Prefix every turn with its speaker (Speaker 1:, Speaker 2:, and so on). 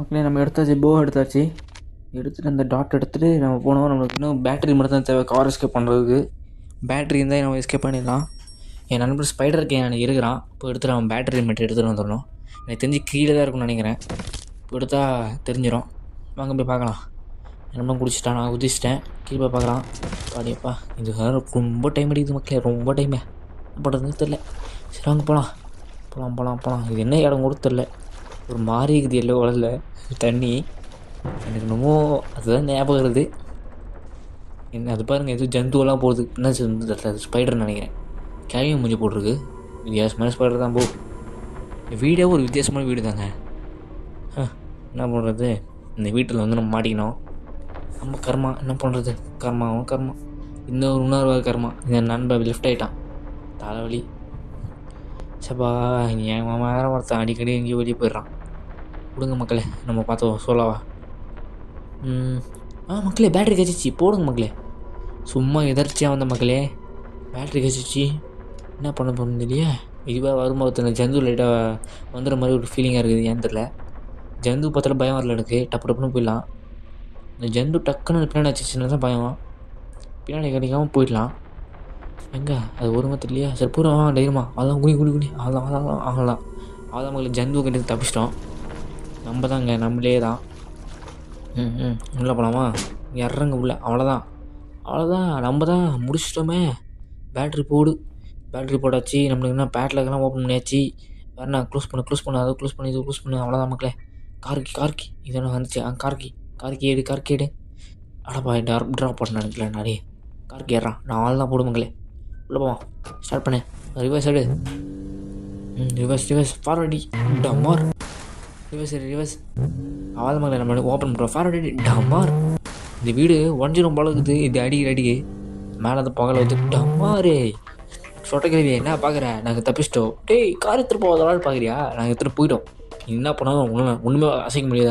Speaker 1: மக்களே நம்ம எடுத்தாச்சு, போ எடுத்தாச்சு. எடுத்துகிட்டு அந்த டாட் எடுத்துகிட்டு நம்ம போனோம். நம்மளுக்கு இன்னும் பேட்டரி மட்டும் தான் தேவை கார் எஸ்கேப் பண்ணுறதுக்கு. பேட்டரி இருந்தால் நம்ம எஸ்கேப் பண்ணிடலாம். என் நண்பர் ஸ்பைடர் கேன் இருக்கிறான். இப்போ எடுத்துகிட்டு அவன் பேட்டரி மட்டும் எடுத்துகிட்டு வந்துடணும். எனக்கு தெரிஞ்சு கீழே தான் இருக்கும்னு நினைக்கிறேன். இப்போ எடுத்தால் தெரிஞ்சிடும். வாங்க போய் பார்க்கலாம். என்ன குடிச்சிட்டான், நான் குதிச்சிட்டேன். கீழே போய் பார்க்கலாம். பாடியப்பா இது ரொம்ப டைம் அடிக்குது மக்களே, ரொம்ப டைமே. என்ன பண்ணுறதுன்னு தெரில. சரி வாங்க போகலாம். போகலாம் போகலாம் போகலாம். இது என்ன இடம் கூட தெரில, ஒரு மாதிரி இருக்குது எல்லோ கலரில் தண்ணி. எனக்கு என்னமோ அதுதான் ஞாபகம் வருது. என்ன அது பாருங்கள், எதுவும் ஜந்துவெல்லாம் போகுது. என்ன ஜந்து தெரியல, அது ஸ்பைடர்னு நினைக்கிறேன். கேவியும் முடிஞ்சு போட்டிருக்கு. வித்தியாசமான ஸ்பைடர் தான் போ. வீடே ஒரு வித்தியாசமான வீடு தாங்க. என்ன பண்ணுறது, இந்த வீட்டில் வந்து நம்ம மாட்டிக்கணும். நம்ம கர்மா என்ன பண்ணுறது, கர்மாவும் கர்மா. இன்னொரு கர்மா. இந்த நண்பன் லெஃப்ட் ஆகிட்டான். தலைவலி. சப்பா என் வேற ஒருத்தன் அடிக்கடி எங்கேயும் வெளியே போயிடுறான். கொடுங்க மக்களே, நம்ம பார்த்தோம் சொல்லவா. மக்களே பேட்ரி கழிச்சிச்சு, போடுங்க மக்களே. சும்மா எதர்ச்சியாக வந்த மக்களே, பேட்ரி கழிச்சிச்சு. என்ன பண்ண போகணும் இல்லையா. இதுவாக வரும்போது ஜந்து லைட்டாக வந்துடுற மாதிரி ஒரு ஃபீலிங்காக இருக்குது. ஏன் தெரில, ஜந்து பார்த்தால பயம் வரல எனக்கு. டப்பு டப்புன்னு போயிடலாம். இந்த ஜந்து டக்குன்னு பின்னாடி வச்சுச்சுன்னா தான் பயம். பின்னாடி கிடைக்காமல் போயிடலாம். எங்கே அது ஒரு மாதிரி இல்லையா. சரி பூரா தைரியமா அதெல்லாம் குடி ஆகலாம். அதான் மக்களே, ஜந்து கிட்ட தப்பிச்சிட்டோம். நம்ம தாங்க, நம்மளே தான். உள்ளே போகலாமா, இறங்க உள்ள. அவ்வளோதான் நம்ம தான் முடிச்சிட்டோமே. பேட்ரி போடாச்சு. நம்மளுக்கு என்ன பேட்லாக்கெல்லாம் ஓப்பன் பண்ணியாச்சு. வேறு நான் க்ளோஸ் பண்ணு அதை க்ளோஸ் பண்ணி அவ்வளோதான் மக்களே. கார்கி இதெல்லாம் வந்துச்சு. கார்கி ஏடு. அடப்பா ட்ராப் பண்ண நினைக்கல நிறைய. கார்கி ஏறான், நான் ஆள் தான் போடு மக்களே. உள்ளே போவான். ஸ்டார்ட் பண்ணு. ரிவர்ஸ் எடு. ரிவர்ஸ் ஃபார்வர்டி டமார். ரிவர்ஸ் அவ்வளோ மக்களே. நம்ம ஓப்பன் பண்ணுறோம். ஃபார்வர்டி டமார். இந்த வீடு ஒன்றிடும் போல இருக்குது. இது அடிக்கு மேலே அந்த பகலை வந்து டமாரே. சொட்டக்கிழவி என்ன பார்க்குற, நாங்கள் தப்பிச்சிட்டோம். டேய் கார் எடுத்துகிட்டு போவதாலும் பார்க்குறியா, நாங்கள் எடுத்துகிட்டு போயிட்டோம். என்ன பண்ணாலும் ஒன்றுமே அசைக்க முடியாது.